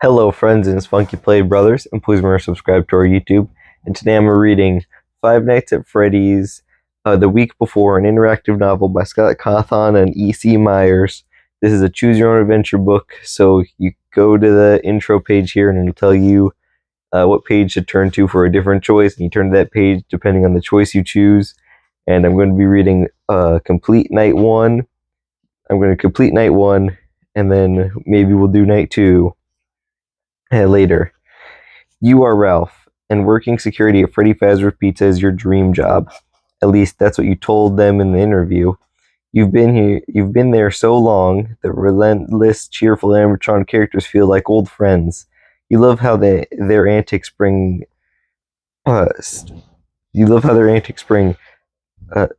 Hello friends, and it's Funky Play Brothers, and please remember to subscribe to our YouTube. And today I'm reading Five Nights at Freddy's, the week before, an interactive novel by Scott Cawthon and E.C. Myers. This is a choose your own adventure book, so you go to the intro page here and it'll tell you what page to turn to for a different choice, and you turn to that page depending on the choice you choose. And I'm going to be reading complete night one. I'm going to complete night one, and then maybe we'll do night two later. You are Ralph, and working security at Freddy Fazbear's Pizza is your dream job. At least that's what you told them in the interview. You've been there so long, the relentless, cheerful animatronic characters feel like old friends. You love how their antics bring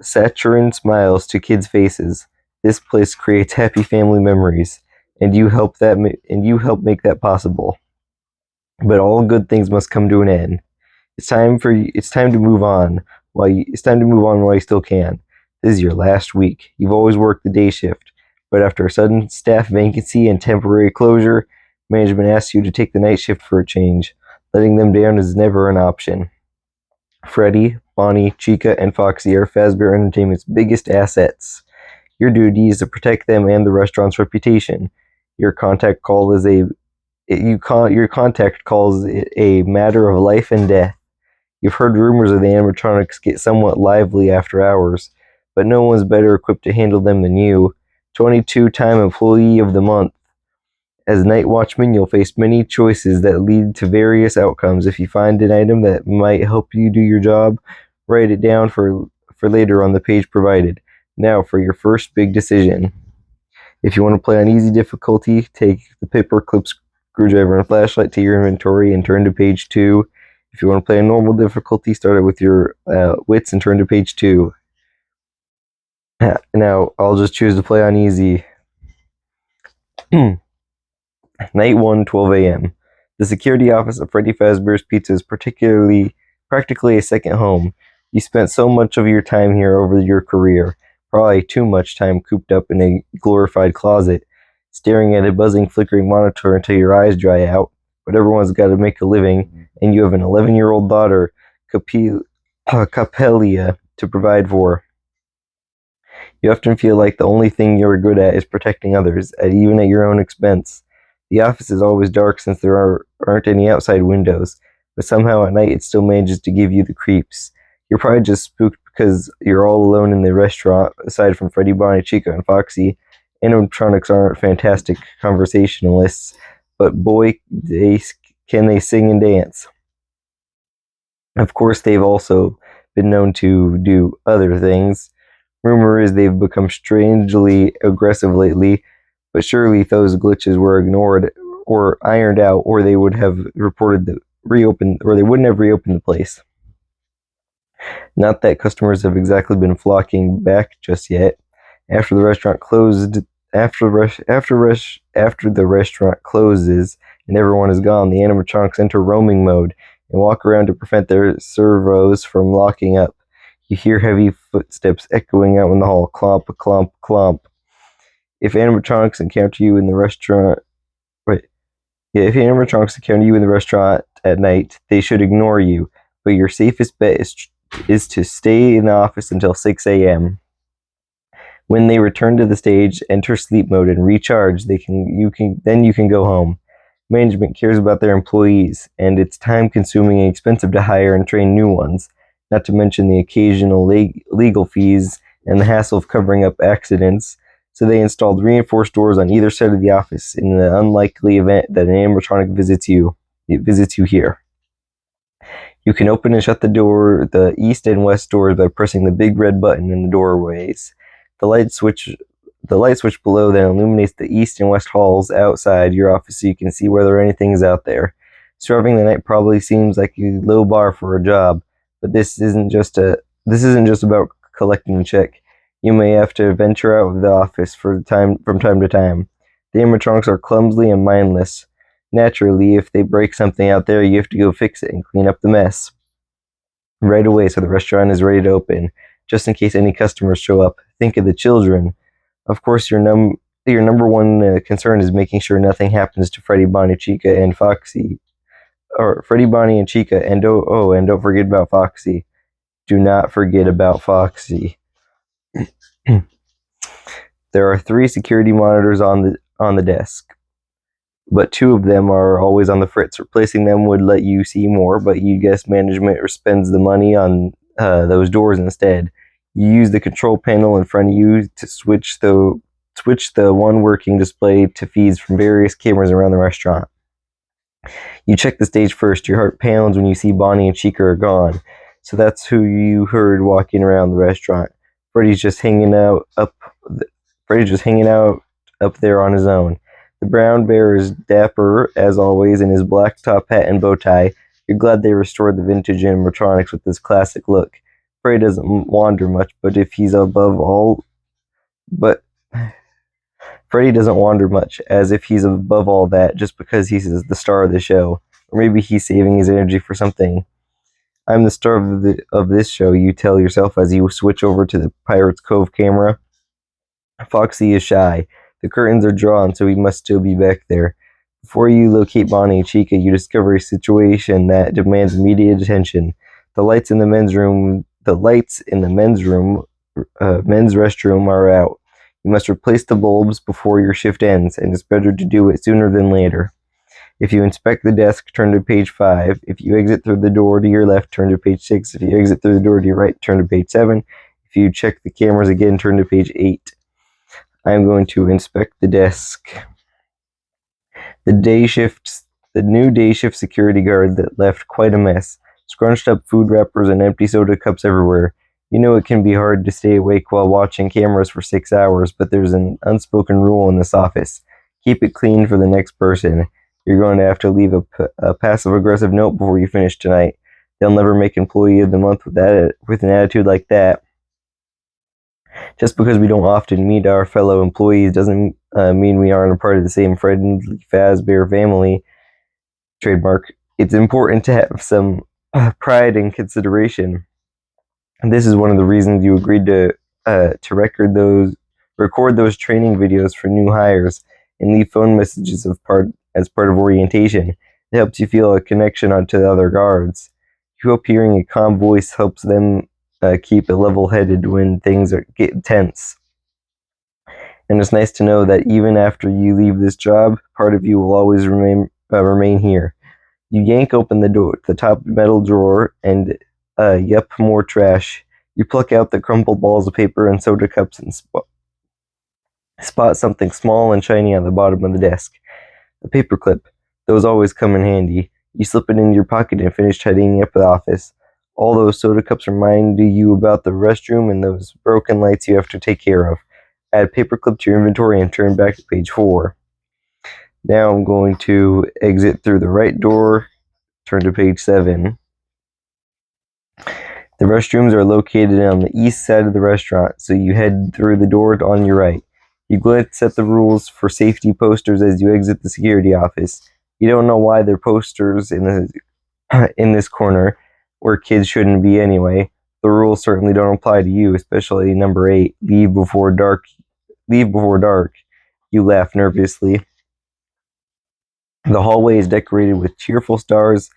saccharine smiles to kids' faces. This place creates happy family memories, and you help make that possible. But all good things must come to an end. It's time to move on while you still can. This is your last week. You've always worked the day shift, but after a sudden staff vacancy and temporary closure, management asks you to take the night shift for a change. Letting them down is never an option. Freddy, Bonnie, Chica, and Foxy are Fazbear Entertainment's biggest assets. Your duty is to protect them and the restaurant's reputation. Your contact call is a matter of life and death. You've heard rumors of the animatronics get somewhat lively after hours, but no one's better equipped to handle them than you. 22-time Employee of the Month. As Night Watchman, you'll face many choices that lead to various outcomes. If you find an item that might help you do your job, write it down for later on the page provided. Now for your first big decision. If you want to play on easy difficulty, take the paperclip screwdriver and flashlight to your inventory and turn to page 2. If you want to play a normal difficulty, start it with your wits and turn to page 2. Now, I'll just choose to play on easy. Night 1, 12 a.m. The security office of Freddy Fazbear's Pizza is practically a second home. You spent so much of your time here over your career, probably too much time cooped up in a glorified closet, staring at a buzzing, flickering monitor until your eyes dry out. But everyone's got to make a living, and you have an 11-year-old daughter, Capelia, to provide for. You often feel like the only thing you're good at is protecting others, even at your own expense. The office is always dark since there aren't any outside windows, but somehow at night it still manages to give you the creeps. You're probably just spooked because you're all alone in the restaurant, aside from Freddy, Bonnie, Chica, and Foxy. Animatronics aren't fantastic conversationalists, but boy, can they sing and dance. Of course, they've also been known to do other things. Rumor is they've become strangely aggressive lately, but surely those glitches were ignored or ironed out, or they would have they wouldn't have reopened the place. Not that customers have exactly been flocking back just yet. After the restaurant closes and everyone is gone, the animatronics enter roaming mode and walk around to prevent their servos from locking up. You hear heavy footsteps echoing out in the hall. Clomp, clomp, clomp. If animatronics encounter you in the restaurant at night, they should ignore you, but your safest bet is to stay in the office until 6 a.m. When they return to the stage, enter sleep mode and recharge. You can go home. Management cares about their employees, and it's time-consuming and expensive to hire and train new ones, not to mention the occasional legal fees and the hassle of covering up accidents. So they installed reinforced doors on either side of the office in the unlikely event that an animatronic visits you here. You can open and shut the east and west doors by pressing the big red button in the doorways. The light switch below then illuminates the east and west halls outside your office so you can see whether anything is out there. Surviving the night probably seems like a low bar for a job, but this isn't just about collecting a check. You may have to venture out of the office from time to time. The animatronics are clumsy and mindless. Naturally, if they break something out there, you have to go fix it and clean up the mess right away so the restaurant is ready to open. Just in case any customers show up, think of the children. Of course, your your number one concern is making sure nothing happens to Freddy, Bonnie, Chica, and Foxy. Or Freddy, Bonnie, and Chica, and and don't forget about Foxy. Do not forget about Foxy. There are 3 security monitors on the desk, but 2 of them are always on the fritz. Replacing them would let you see more, but you guess management spends the money on those doors instead. You use the control panel in front of you to switch the one working display to feeds from various cameras around the restaurant. You check the stage first. Your heart pounds when you see Bonnie and Chica are gone. So that's who you heard walking around the restaurant. Freddy's just hanging out up there on his own. The brown bear is dapper as always in his black top hat and bow tie. You're glad they restored the vintage animatronics with this classic look. Freddy doesn't wander much, but if he's above all Freddy doesn't wander much, as if he's above all that just because he's the star of the show. Or maybe he's saving his energy for something. I'm the star of this show, you tell yourself as you switch over to the Pirate's Cove camera. Foxy is shy. The curtains are drawn, so he must still be back there. Before you locate Bonnie and Chica, you discover a situation that demands immediate attention. The lights in the men's restroom are out. You must replace the bulbs before your shift ends, and it's better to do it sooner than later. If you inspect the desk, turn to page 5. If you exit through the door to your left, turn to page 6. If you exit through the door to your right, turn to page 7. If you check the cameras again, turn to page 8. I'm going to inspect the desk. The new day shift security guard that left quite a mess. Scrunched up food wrappers and empty soda cups everywhere. You know it can be hard to stay awake while watching cameras for 6 hours, but there's an unspoken rule in this office. Keep it clean for the next person. You're going to have to leave a passive-aggressive note before you finish tonight. They'll never make Employee of the Month with an attitude like that. Just because we don't often meet our fellow employees doesn't mean we aren't a part of the same friendly Fazbear family. Trademark. It's important to have some pride and consideration. And this is one of the reasons you agreed to record those training videos for new hires and leave phone messages as part of orientation. It helps you feel a connection onto the other guards. You hope hearing a calm voice helps them keep it level-headed when things get tense. And it's nice to know that even after you leave this job, part of you will always remain here. You yank open the top metal drawer, and yep, more trash. You pluck out the crumpled balls of paper and soda cups and spot something small and shiny on the bottom of the desk. A paperclip. Those always come in handy. You slip it into your pocket and finish tidying up the office. All those soda cups remind you about the restroom and those broken lights you have to take care of. Add paperclip to your inventory and turn back to page 4. Now I'm going to exit through the right door, turn to page 7. The restrooms are located on the east side of the restaurant, so you head through the door on your right. You glance at the rules for safety posters as you exit the security office. You don't know why there are posters in this corner, where kids shouldn't be anyway. The rules certainly don't apply to you, especially number 8, leave before dark. You laugh nervously. The hallway is decorated with cheerful stars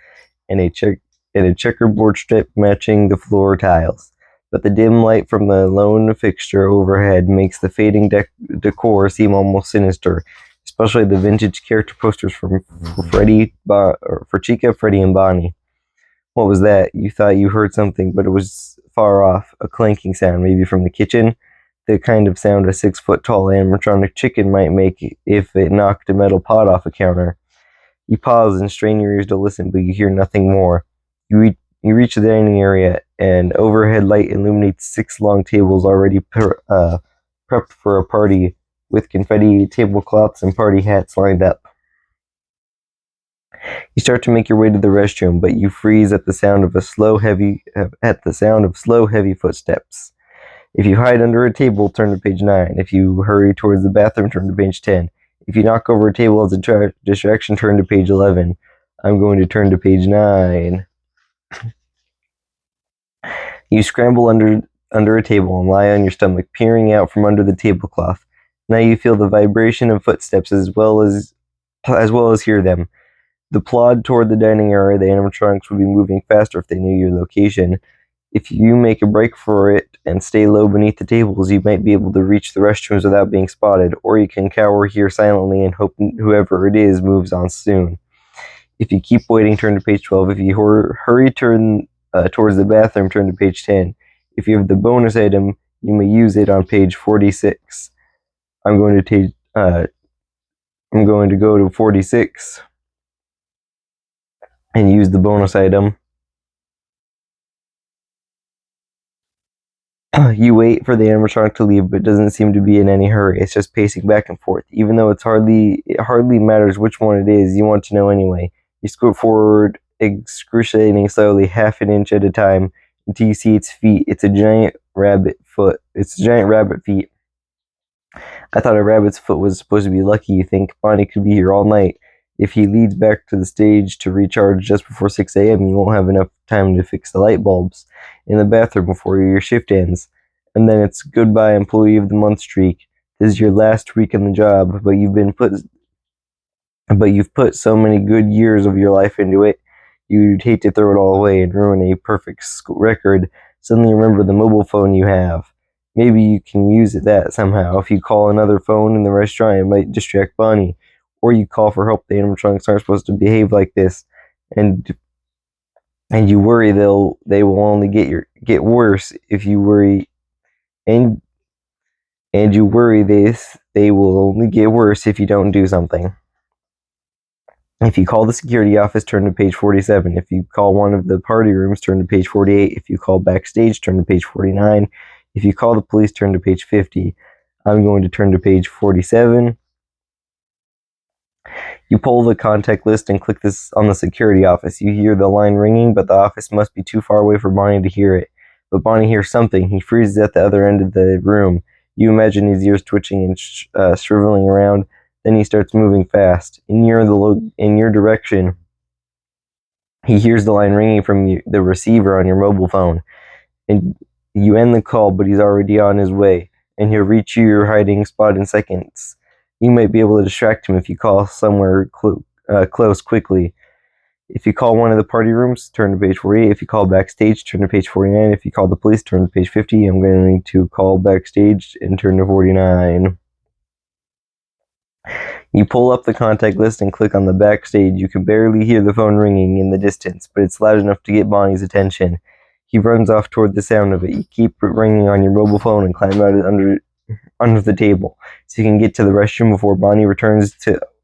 and a checkerboard strip matching the floor tiles. But the dim light from the lone fixture overhead makes the fading decor seem almost sinister, especially the vintage character posters for Chica, Freddy, and Bonnie. What was that? You thought you heard something, but it was far off, a clanking sound, maybe from the kitchen, the kind of sound a 6-foot-tall animatronic chicken might make if it knocked a metal pot off a counter. You pause and strain your ears to listen, but you hear nothing more. You reach the dining area, and overhead light illuminates 6 long tables already prepped for a party, with confetti tablecloths and party hats lined up. You start to make your way to the restroom, but you freeze at the sound of slow, heavy footsteps. If you hide under a table, turn to page 9. If you hurry towards the bathroom, turn to page 10. If you knock over a table as a distraction, turn to page 11. I'm going to turn to page 9. You scramble under a table and lie on your stomach, peering out from under the tablecloth. Now you feel the vibration of footsteps as well as hear them. The plod toward the dining area, the animatronics would be moving faster if they knew your location. If you make a break for it and stay low beneath the tables, you might be able to reach the restrooms without being spotted, or you can cower here silently and hope whoever it is moves on soon. If you keep waiting, turn to page 12. If you hurry towards the bathroom, turn to page 10. If you have the bonus item, you may use it on page 46. I'm going to go to 46 and use the bonus item. You wait for the animatronic to leave, but it doesn't seem to be in any hurry. It's just pacing back and forth. Even though it hardly matters which one it is, you want to know anyway. You scoot forward, excruciating slowly, half an inch at a time, until you see its feet. It's a giant rabbit feet. I thought a rabbit's foot was supposed to be lucky. You think Bonnie could be here all night. If he leads back to the stage to recharge just before 6 a.m., you won't have enough time to fix the light bulbs in the bathroom before your shift ends. And then it's goodbye employee of the month streak. This is your last week on the job, but you've put so many good years of your life into it. You'd hate to throw it all away and ruin a perfect record. Suddenly remember the mobile phone you have. Maybe you can use that somehow. If you call another phone in the restaurant, it might distract Bonnie. Or you call for help. The animatronics aren't supposed to behave like this, and you worry they will only get worse if you worry, and you worry they will only get worse if you don't do something. If you call the security office, turn to page 47. If you call one of the party rooms, turn to page 48. If you call backstage, turn to page 49. If you call the police, turn to page 50. I'm going to turn to page 47. You pull the contact list and click this on the security office. You hear the line ringing, but the office must be too far away for Bonnie to hear it. But Bonnie hears something. He freezes at the other end of the room. You imagine his ears twitching and shriveling around. Then he starts moving fast. In your direction, he hears the line ringing from the receiver on your mobile phone. And you end the call, but he's already on his way. And he'll reach your hiding spot in seconds. You might be able to distract him if you call somewhere close quickly. If you call one of the party rooms, turn to page 48. If you call backstage, turn to page 49. If you call the police, turn to page 50. I'm going to call backstage and turn to 49. You pull up the contact list and click on the backstage. You can barely hear the phone ringing in the distance, but it's loud enough to get Bonnie's attention. He runs off toward the sound of it. You keep ringing on your mobile phone and climb out under the table, so you can get to the restroom before Bonnie returns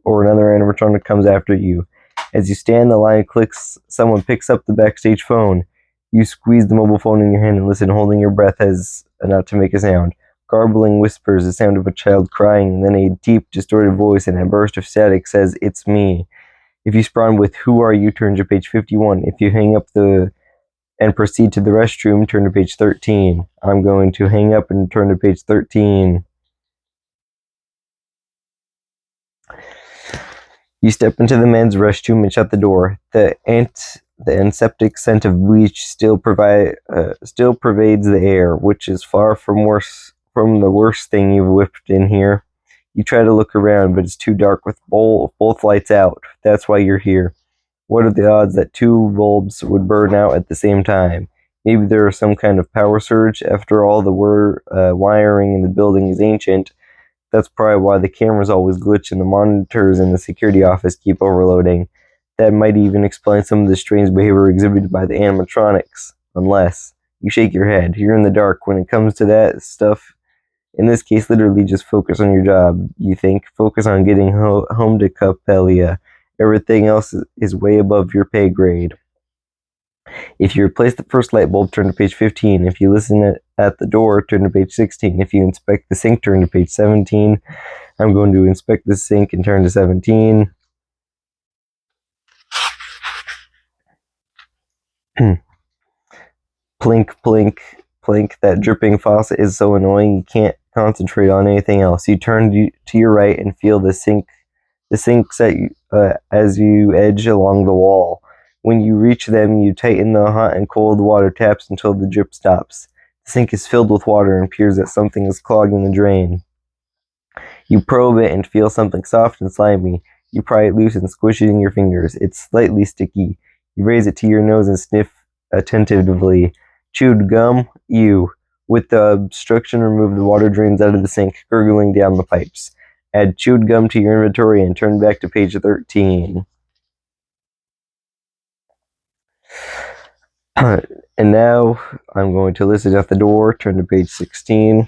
or another animatronic comes after you. As you stand, the line clicks. Someone picks up the backstage phone. You squeeze the mobile phone in your hand and listen, holding your breath as not to make a sound. Garbling whispers, the sound of a child crying, and then a deep, distorted voice and a burst of static says, "It's me." If you spawn with "Who are you?" turn to page 51. If you hang up and proceed to the restroom, turn to page 13. I'm going to hang up and turn to page 13. You step into the men's restroom and shut the door. The antiseptic scent of bleach still pervades the air, which is far from the worst thing you've whipped in here. You try to look around, but it's too dark with both lights out. That's why you're here. What are the odds that two bulbs would burn out at the same time? Maybe there is some kind of power surge. After all, the wiring in the building is ancient. That's probably why the cameras always glitch and the monitors in the security office keep overloading. That might even explain some of the strange behavior exhibited by the animatronics. Unless you shake your head. You're in the dark. When it comes to that stuff, in this case, literally just focus on your job, you think. Focus on getting home to Capelia. Everything else is way above your pay grade. If you replace the first light bulb, turn to page 15. If you listen at the door, turn to page 16. If you inspect the sink, turn to page 17. I'm going to inspect the sink and turn to 17. Plink, plink, plink. That dripping faucet is so annoying you can't concentrate on anything else. You turn to your right and feel the sink set as you edge along the wall. When you reach them, you tighten the hot and cold water taps until the drip stops. The sink is filled with water and appears that something is clogging the drain. You probe it and feel something soft and slimy. You pry it loose and squish it in your fingers. It's slightly sticky. You raise it to your nose and sniff attentively. Chewed gum? Ew. With the obstruction, remove the water drains out of the sink, gurgling down the pipes. Add chewed gum to your inventory and turn back to page 13. And now I'm going to listen at the door, turn to page 16.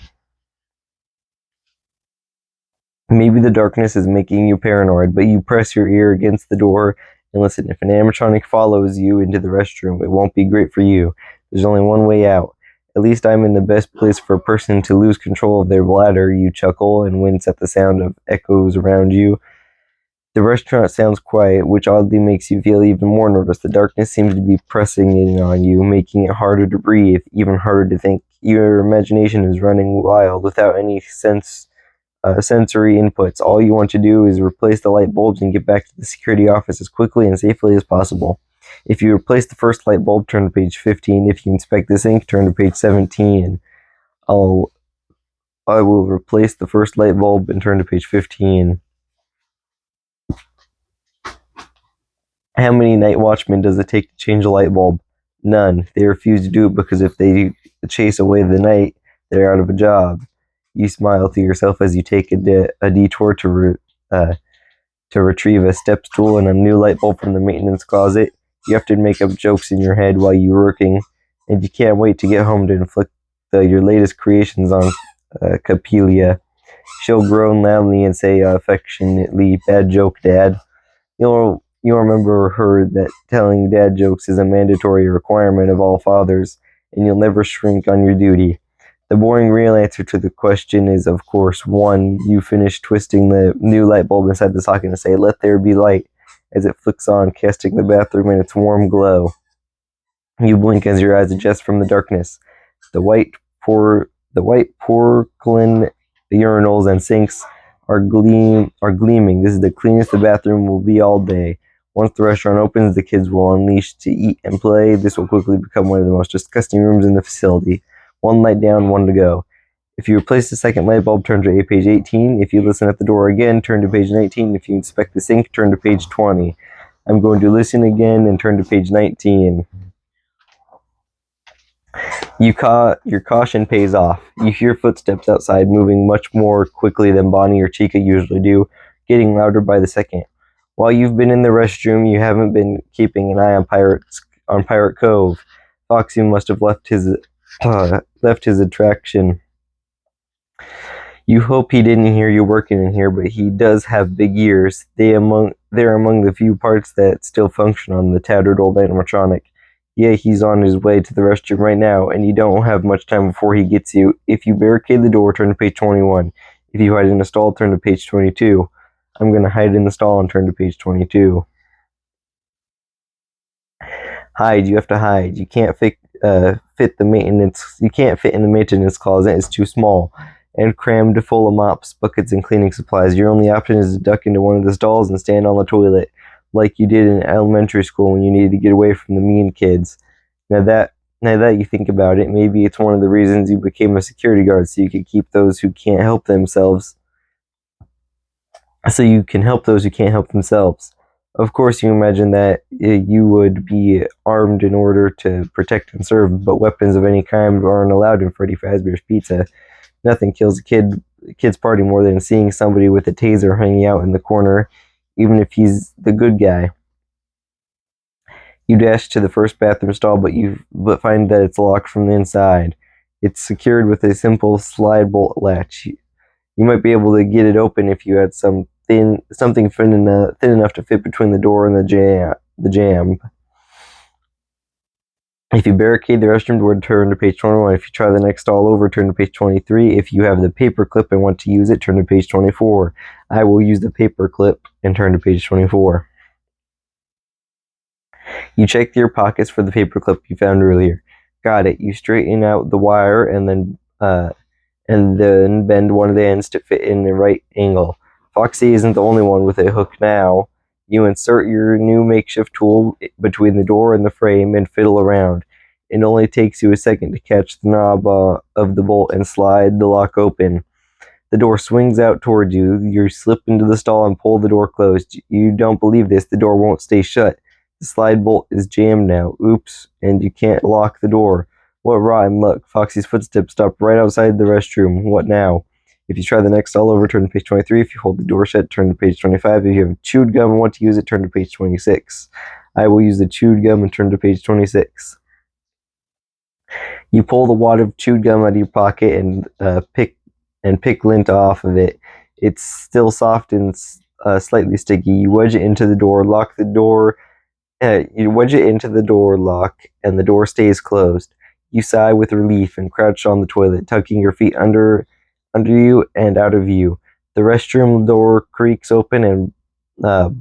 Maybe the darkness is making you paranoid, but you press your ear against the door and listen. If an animatronic follows you into the restroom, it won't be great for you. There's only one way out. At least I'm in the best place for a person to lose control of their bladder. You chuckle and wince at the sound of echoes around you. The restaurant sounds quiet, which oddly makes you feel even more nervous. The darkness seems to be pressing in on you, making it harder to breathe, even harder to think. Your imagination is running wild without any sensory inputs. All you want to do is replace the light bulbs and get back to the security office as quickly and safely as possible. If you replace the first light bulb, turn to page 15. If you inspect the sink, turn to page 17. I will replace the first light bulb and turn to page 15. How many night watchmen does it take to change a light bulb? None. They refuse to do it because if they chase away the night, they're out of a job. You smile to yourself as you take a detour to retrieve a step stool and a new light bulb from the maintenance closet. You have to make up jokes in your head while you're working, and you can't wait to get home to inflict your latest creations on Capelia. She'll groan loudly and say affectionately, "Bad joke, Dad." You'll remember her that telling dad jokes is a mandatory requirement of all fathers, and you'll never shrink on your duty. The boring real answer to the question is, of course, 1. You finish twisting the new light bulb inside the socket and say, "Let there be light," as it flicks on, casting the bathroom in its warm glow. You blink as your eyes adjust from the darkness. The white porcelain urinals and sinks are gleaming. This is the cleanest the bathroom will be all day. Once the restaurant opens, the kids will unleash to eat and play. This will quickly become one of the most disgusting rooms in the facility. 1 light down, 1 to go. If you replace the second light bulb, turn to page 18. If you listen at the door again, turn to page 19. If you inspect the sink, turn to page 20. I'm going to listen again and turn to page 19. Your caution pays off. You hear footsteps outside, moving much more quickly than Bonnie or Chica usually do, getting louder by the second. While you've been in the restroom, you haven't been keeping an eye on Pirate Cove. Foxy must have left his attraction. You hope he didn't hear you working in here, but he does have big ears. They're among the few parts that still function on the tattered old animatronic. Yeah, he's on his way to the restroom right now, and you don't have much time before he gets you. If you barricade the door, turn to page 21. If you hide in the stall, turn to page 22. I'm going to hide in the stall and turn to page 22. Hide. You have to hide. You can't fit the maintenance. You can't fit in the maintenance closet. It's too small and crammed full of mops, buckets, and cleaning supplies. Your only option is to duck into one of the stalls and stand on the toilet, like you did in elementary school when you needed to get away from the mean kids. Now that you think about it, maybe it's one of the reasons you became a security guard, so you could keep those who can't help themselves. So you can help those who can't help themselves. Of course, you imagine that you would be armed in order to protect and serve, but weapons of any kind aren't allowed in Freddy Fazbear's Pizza. Nothing kills a kid's party more than seeing somebody with a taser hanging out in the corner, even if he's the good guy. You dash to the first bathroom stall, but find that it's locked from the inside. It's secured with a simple slide bolt latch. You might be able to get it open if you had something thin enough to fit between the door and the jamb. If you barricade the restroom door, turn to page 21. If you try the next stall over, turn to page 23. If you have the paper clip and want to use it, turn to page 24. I will use the paper clip and turn to page 24. You check your pockets for the paper clip you found earlier. Got it. You straighten out the wire and then bend one of the ends to fit in the right angle. Foxy isn't the only one with a hook now. You insert your new makeshift tool between the door and the frame and fiddle around. It only takes you a second to catch the knob of the bolt and slide the lock open. The door swings out toward you. You slip into the stall and pull the door closed. You don't believe this. The door won't stay shut. The slide bolt is jammed now. Oops, and you can't lock the door. What rotten luck. Foxy's footsteps stop right outside the restroom. What now? If you try the next stall over, turn to page 23. If you hold the door shut, turn to page 25. If you have chewed gum and want to use it, turn to page 26. I will use the chewed gum and turn to page 26. You pull the wad of chewed gum out of your pocket and pick lint off of it. It's still soft and slightly sticky. You wedge it into the door, lock the door. You wedge it into the door lock, and the door stays closed. You sigh with relief and crouch on the toilet, tucking your feet under you and out of view. The restroom door creaks open and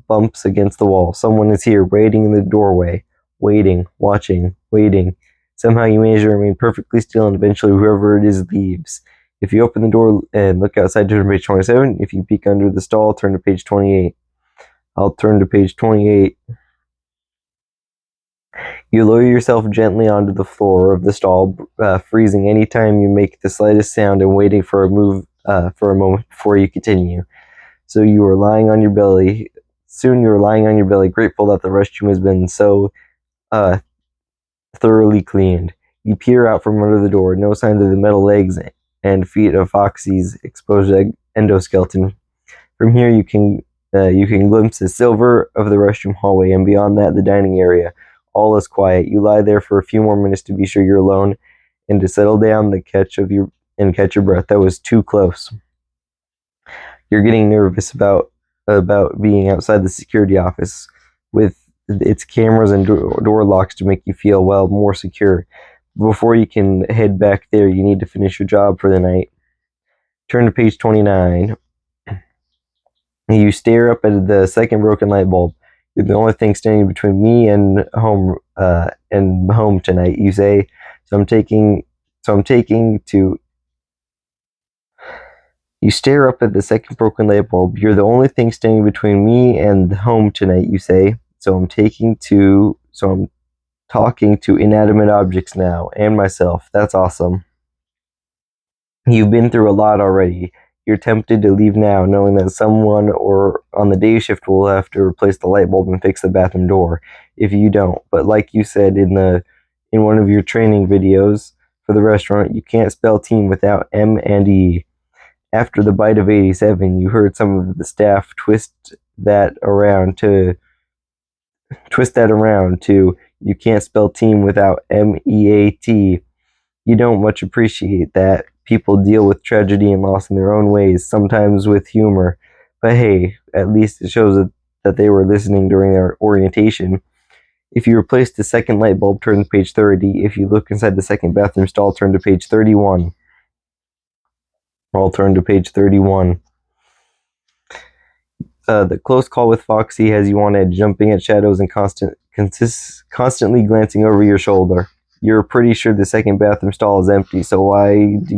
bumps against the wall. Someone is here, waiting in the doorway. Waiting, watching, waiting. Somehow you manage to remain perfectly still, and eventually whoever it is leaves. If you open the door and look outside, turn to page 27. If you peek under the stall, turn to page 28. I'll turn to page 28. You lower yourself gently onto the floor of the stall, freezing any time you make the slightest sound and waiting for a moment before you continue. So you are lying on your belly. Soon you are lying on your belly, grateful that the restroom has been so thoroughly cleaned. You peer out from under the door, no signs of the metal legs and feet of Foxy's exposed endoskeleton. From here you can glimpse the silver of the restroom hallway, and beyond that the dining area. All is quiet. You lie there for a few more minutes to be sure you're alone and to settle down catch your breath. That was too close. You're getting nervous about being outside the security office with its cameras and door locks to make you feel, well, more secure. Before you can head back there, you need to finish your job for the night. Turn to page 29. You stare up at the second broken light bulb. You're the only thing standing between me and home tonight, you say. You stare up at the second broken light bulb. You're the only thing standing between me and home tonight, you say. So I'm talking to inanimate objects now, and myself. That's awesome. You've been through a lot already. You're tempted to leave now, knowing that someone or on the day shift will have to replace the light bulb and fix the bathroom door if you don't. But like you said in one of your training videos for the restaurant, you can't spell team without M and E. After the bite of 87, you heard some of the staff twist that around to you can't spell team without MEAT. You don't much appreciate that. People deal with tragedy and loss in their own ways, sometimes with humor. But hey, at least it shows that they were listening during their orientation. If you replace the second light bulb, turn to page 30. If you look inside the second bathroom stall, turn to page 31. I'll turn to page 31. The close call with Foxy has you on edge, jumping at shadows and constantly glancing over your shoulder. You're pretty sure the second bathroom stall is empty, so why do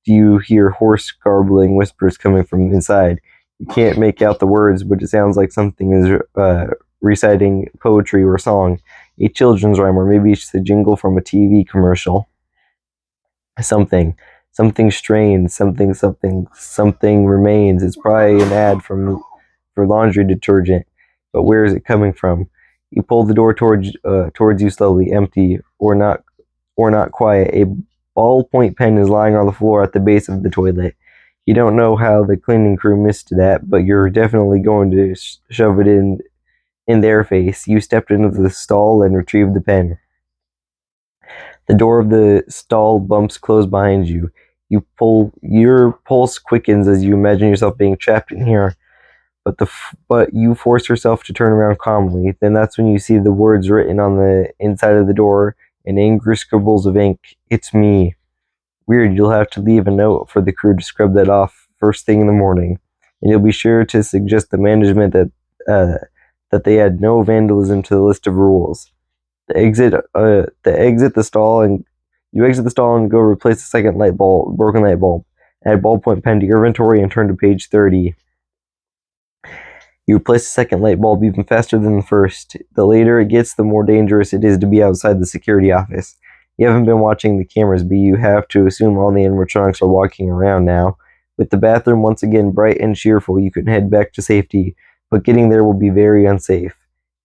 you hear hoarse, garbling whispers coming from inside? You can't make out the words, but it sounds like something is reciting poetry or song, a children's rhyme, or maybe it's the jingle from a TV commercial. Something strange, something remains. It's probably an ad for laundry detergent, but where is it coming from? You pull the door towards you slowly, empty or not quiet. A ballpoint pen is lying on the floor at the base of the toilet. You don't know how the cleaning crew missed that, but you're definitely going to shove it in their face. You stepped into the stall and retrieved the pen. The door of the stall bumps closed behind you. Your pulse quickens as you imagine yourself being trapped in here. But you force yourself to turn around calmly. Then that's when you see the words written on the inside of the door in angry scribbles of ink. It's me. Weird, you'll have to leave a note for the crew to scrub that off first thing in the morning. And you'll be sure to suggest the management that they add no vandalism to the list of rules. You exit the stall and go replace the second broken light bulb. Add ballpoint pen to your inventory and turn to page 30. You replace the second light bulb even faster than the first. The later it gets, the more dangerous it is to be outside the security office. You haven't been watching the cameras, but you have to assume all the animatronics are walking around now. With the bathroom once again bright and cheerful, you can head back to safety, but getting there will be very unsafe.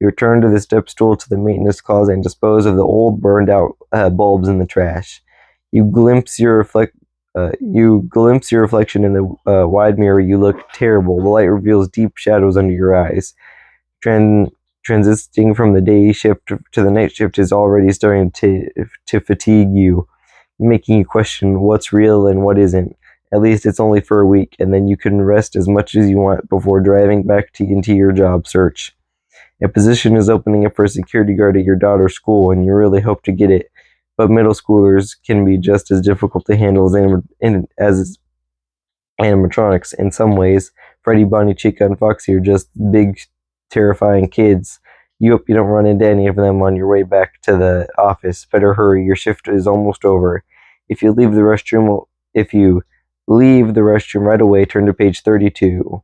You return to the step stool to the maintenance closet and dispose of the old burned out bulbs in the trash. You glimpse your reflection in the wide mirror. You look terrible. The light reveals deep shadows under your eyes. Transitioning from the day shift to the night shift is already starting to fatigue you, making you question what's real and what isn't. At least it's only for a week, and then you can rest as much as you want before driving back into your job search. A position is opening up for a security guard at your daughter's school, and you really hope to get it. But middle schoolers can be just as difficult to handle as animatronics. In some ways, Freddy, Bonnie, Chica, and Foxy are just big, terrifying kids. You hope you don't run into any of them on your way back to the office. Better hurry, your shift is almost over. If you leave the restroom right away, turn to page 32.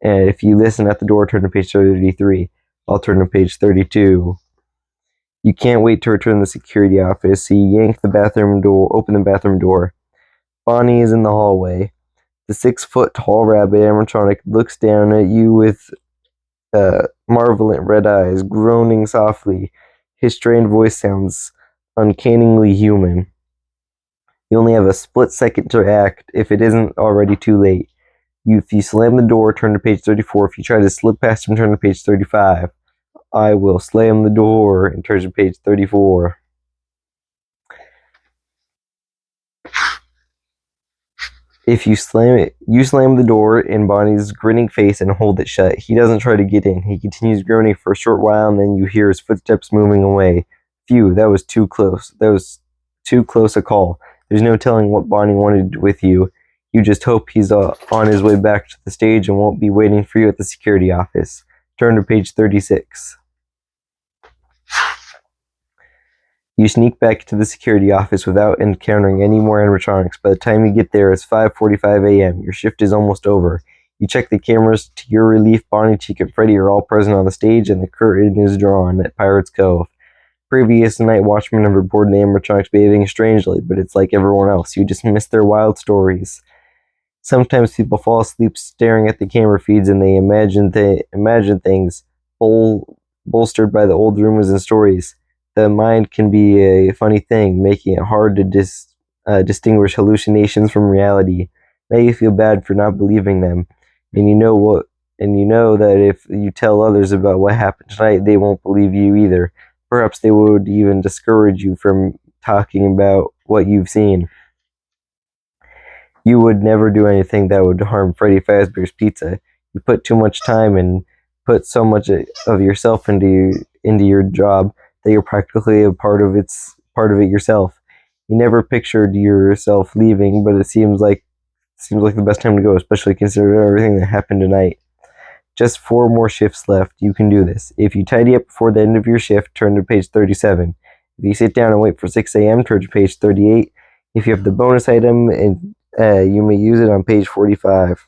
And if you listen at the door, turn to page 33. I'll turn to page 32. You can't wait to return to the security office, so you open the bathroom door. Bonnie is in the hallway. The 6-foot-tall rabbit animatronic looks down at you with marvelant red eyes, groaning softly. His strained voice sounds uncannily human. You only have a split second to act if it isn't already too late. If you slam the door, turn to page 34. If you try to slip past him, turn to page 35. I will slam the door and turn to page 34. If you slam the door in Bonnie's grinning face and hold it shut. He doesn't try to get in. He continues groaning for a short while, and then you hear his footsteps moving away. Phew, that was too close. That was too close a call. There's no telling what Bonnie wanted with you. You just hope he's on his way back to the stage and won't be waiting for you at the security office. Turn to page 36. You sneak back to the security office without encountering any more animatronics. By the time you get there, it's 5:45 a.m. Your shift is almost over. You check the cameras. To your relief, Bonnie, Chica, and Freddy are all present on the stage, and the curtain is drawn at Pirates Cove. Previous night watchmen have reported the animatronics behaving strangely, but it's like everyone else. You dismiss their wild stories. Sometimes people fall asleep staring at the camera feeds, and they imagine things bolstered by the old rumors and stories. The mind can be a funny thing, making it hard to distinguish hallucinations from reality. Now you feel bad for not believing them, and you know that if you tell others about what happened tonight, they won't believe you either. Perhaps they would even discourage you from talking about what you've seen. You would never do anything that would harm Freddy Fazbear's Pizza. You put too much time and put so much of yourself into your job that you're practically a part of it yourself. You never pictured yourself leaving, but it seems like the best time to go, especially considering everything that happened tonight. Just 4 more shifts left. You can do this. If you tidy up before the end of your shift, turn to page 37. If you sit down and wait for 6 a.m., turn to page 38. If you have the bonus item, and you may use it on page 45.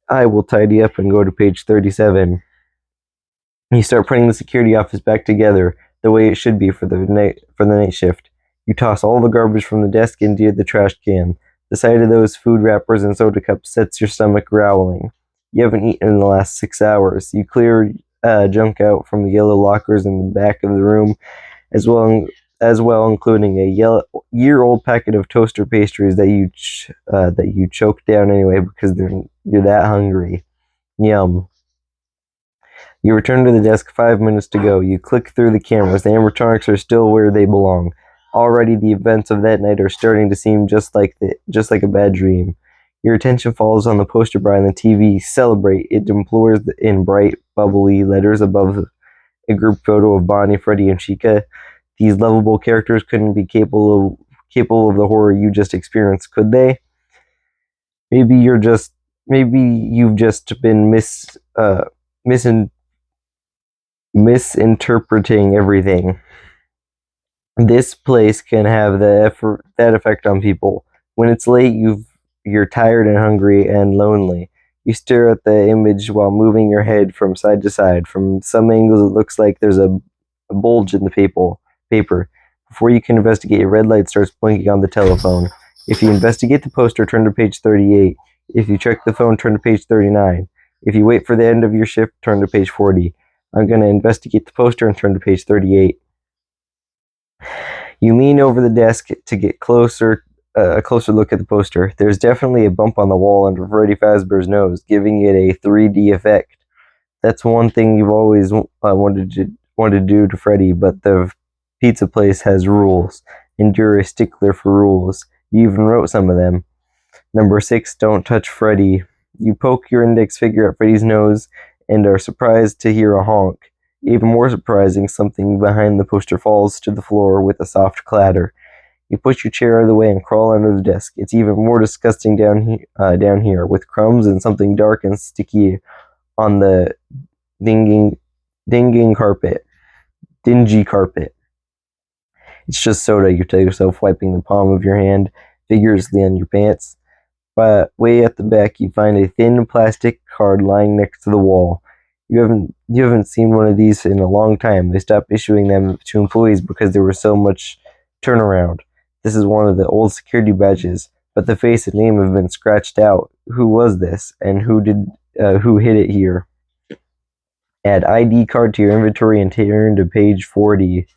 I will tidy up and go to page 37. You start putting the security office back together the way it should be for the night shift. You toss all the garbage from the desk into the trash can. The sight of those food wrappers and soda cups sets your stomach growling. You haven't eaten in the last 6 hours. You clear junk out from the yellow lockers in the back of the room, as well including a year-old packet of toaster pastries that you choke down anyway because you're that hungry. Yum. You return to the desk 5 minutes to go. You click through the cameras. The animatronics are still where they belong. Already the events of that night are starting to seem just like a bad dream. Your attention falls on the poster bar on the TV. Celebrate. It implores in bright, bubbly letters above a group photo of Bonnie, Freddy, and Chica. These lovable characters couldn't be capable of the horror you just experienced, could they? Maybe you've just been misinterpreting everything. This place can have that effect on people. When it's late, you're tired and hungry and lonely. You stare at the image while moving your head from side to side. From some angles, it looks like there's a bulge in the paper. Before you can investigate, a red light starts blinking on the telephone. If you investigate the poster, turn to page 38. If you check the phone, turn to page 39. If you wait for the end of your shift, turn to page 40. I'm going to investigate the poster and turn to page 38. You lean over the desk to get a closer look at the poster. There's definitely a bump on the wall under Freddy Fazbear's nose, giving it a 3D effect. That's one thing you've always wanted to do to Freddy, but the pizza place has rules, and you're a stickler for rules. You even wrote some of them. Number 6, don't touch Freddy. You poke your index finger at Freddy's nose and are surprised to hear a honk. Even more surprising, something behind the poster falls to the floor with a soft clatter. You push your chair out of the way and crawl under the desk. It's even more disgusting down here, with crumbs and something dark and sticky on the dingy carpet. It's just soda, you tell yourself, wiping the palm of your hand vigorously on your pants. But way at the back, you find a thin plastic card lying next to the wall. You haven't seen one of these in a long time. They stopped issuing them to employees because there was so much turnaround. This is one of the old security badges, but the face and name have been scratched out. Who was this, and who hid it here? Add ID card to your inventory and turn to page 40.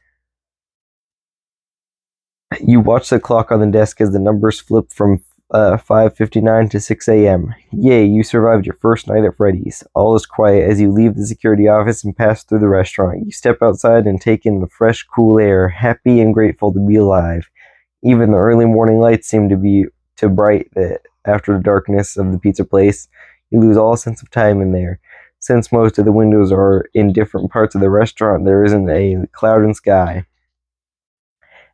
You watch the clock on the desk as the numbers flip from 5:59 to 6 a.m. Yay, you survived your first night at Freddy's. All is quiet as you leave the security office and pass through the restaurant. You step outside and take in the fresh, cool air, happy and grateful to be alive. Even the early morning lights seem to be too bright after the darkness of the pizza place. You lose all sense of time in there. Since most of the windows are in different parts of the restaurant, there isn't a cloud in the sky.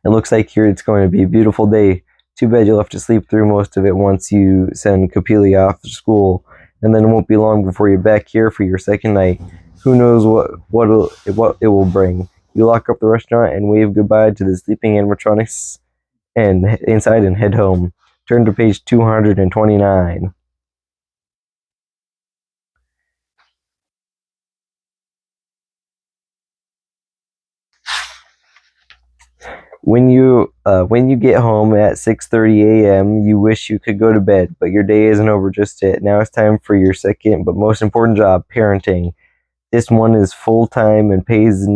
It looks like here it's going to be a beautiful day. Too bad you'll have to sleep through most of it once you send Capelia off to school, and then it won't be long before you're back here for your second night. Who knows what it will bring. You lock up the restaurant and wave goodbye to the sleeping animatronics and inside and head home. Turn to page 229. When you get home at 6:30 a.m., you wish you could go to bed, but your day isn't over just yet. Now it's time for your second but most important job, parenting. This one is full-time and pays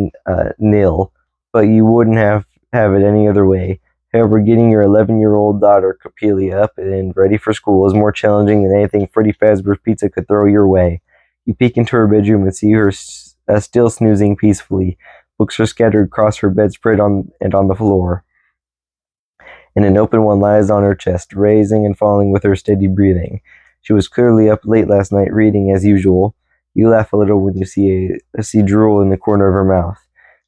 nil, but you wouldn't have it any other way. However, getting your 11-year-old daughter, Capelia, up and ready for school is more challenging than anything Freddy Fazbear's Pizza could throw your way. You peek into her bedroom and see her still snoozing peacefully. Books are scattered across her bedspread on the floor, and an open one lies on her chest, raising and falling with her steady breathing. She was clearly up late last night reading as usual. You laugh a little when you see drool in the corner of her mouth,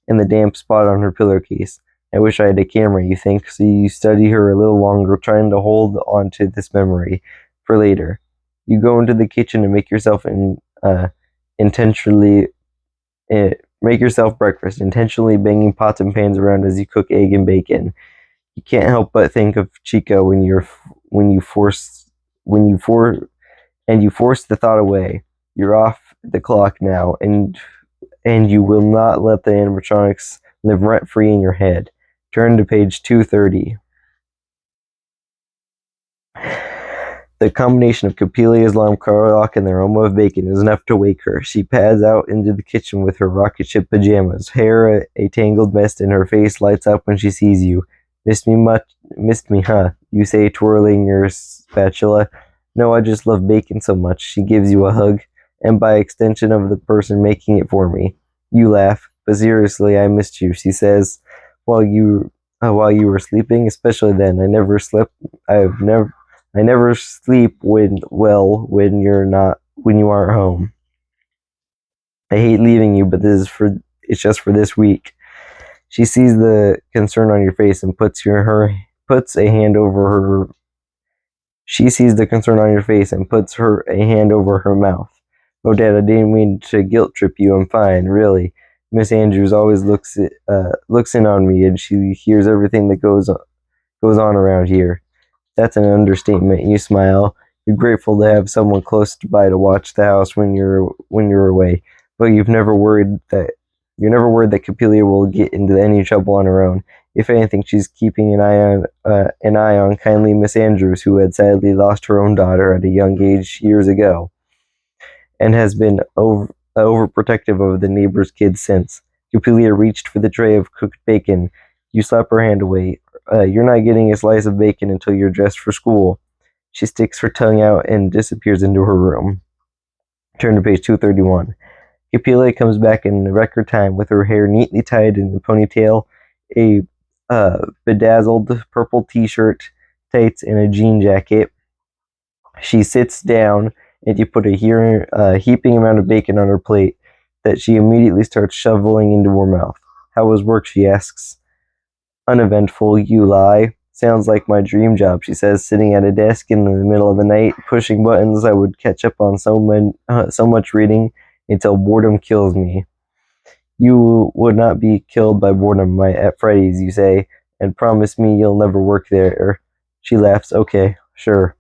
and the damp spot on her pillowcase. I wish I had a camera, you think, so you study her a little longer, trying to hold on to this memory for later. You go into the kitchen and make yourself make yourself breakfast, intentionally banging pots and pans around as you cook egg and bacon. You can't help but think of Chica when you force the thought away. You're off the clock now, and you will not let the animatronics live rent-free in your head. Turn to page 230. The combination of Capelia's alarm clock and the aroma of bacon is enough to wake her. She pads out into the kitchen with her rocket ship pajamas, hair a tangled mess, and her face lights up when she sees you. Missed me, huh? You say, twirling your spatula. No, I just love bacon so much. She gives you a hug, and by extension of the person making it for me. You laugh, but seriously, I missed you, she says, while you were sleeping, especially then. I never sleep when you aren't home. I hate leaving you, but it's just for this week. She sees the concern on your face and puts a hand over her. She sees the concern on your face and puts a hand over her mouth. Oh, Dad, I didn't mean to guilt trip you. I'm fine, really. Miss Andrews always looks in on me, and she hears everything that goes on around here. That's an understatement. You smile. You're grateful to have someone close by to watch the house when you're away, but you're never worried that Capelia will get into any trouble on her own. If anything, she's keeping an eye on kindly Miss Andrews, who had sadly lost her own daughter at a young age years ago, and has been overprotective of the neighbor's kids since. Coppelia reached for the tray of cooked bacon. You slap her hand away. You're not getting a slice of bacon until you're dressed for school. She sticks her tongue out and disappears into her room. Turn to page 231. Coppelia comes back in record time with her hair neatly tied in a ponytail, a bedazzled purple t-shirt, tights, and a jean jacket. She sits down, and you put a heaping amount of bacon on her plate that she immediately starts shoveling into her mouth. How was work, she asks. Uneventful, you lie. Sounds like my dream job, she says, sitting at a desk in the middle of the night, pushing buttons. I would catch up on so much reading until boredom kills me. You would not be killed by boredom at Freddy's, you say, and promise me you'll never work there. She laughs. Okay, sure.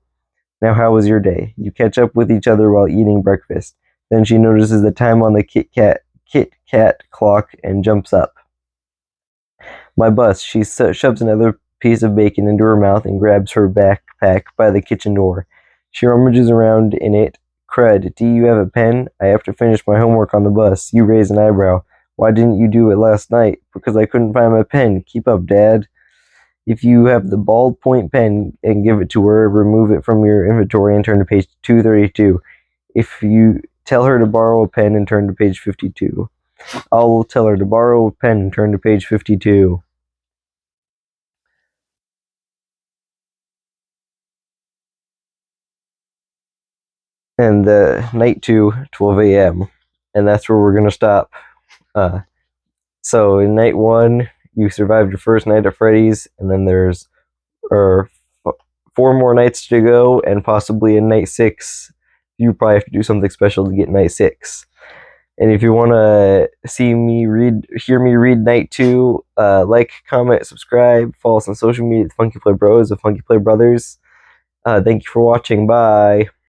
Now how was your day? You catch up with each other while eating breakfast. Then she notices the time on the Kit Kat clock and jumps up. My bus. She shoves another piece of bacon into her mouth and grabs her backpack by the kitchen door. She rummages around in it. Crud, do you have a pen? I have to finish my homework on the bus. You raise an eyebrow. Why didn't you do it last night? Because I couldn't find my pen. Keep up, Dad. If you have the ballpoint pen and give it to her, remove it from your inventory and turn to page 232. If you tell her to borrow a pen and turn to page 52. I'll tell her to borrow a pen and turn to page 52. And night 2, 12 a.m. And that's where we're going to stop. So in night 1, you survived your first night at Freddy's, and then there's 4 more nights to go, and possibly in night 6, you probably have to do something special to get night 6. And if you want to hear me read night 2, like, comment, subscribe, follow us on social media at Funky Play Bros of Funky Play Brothers. Thank you for watching. Bye.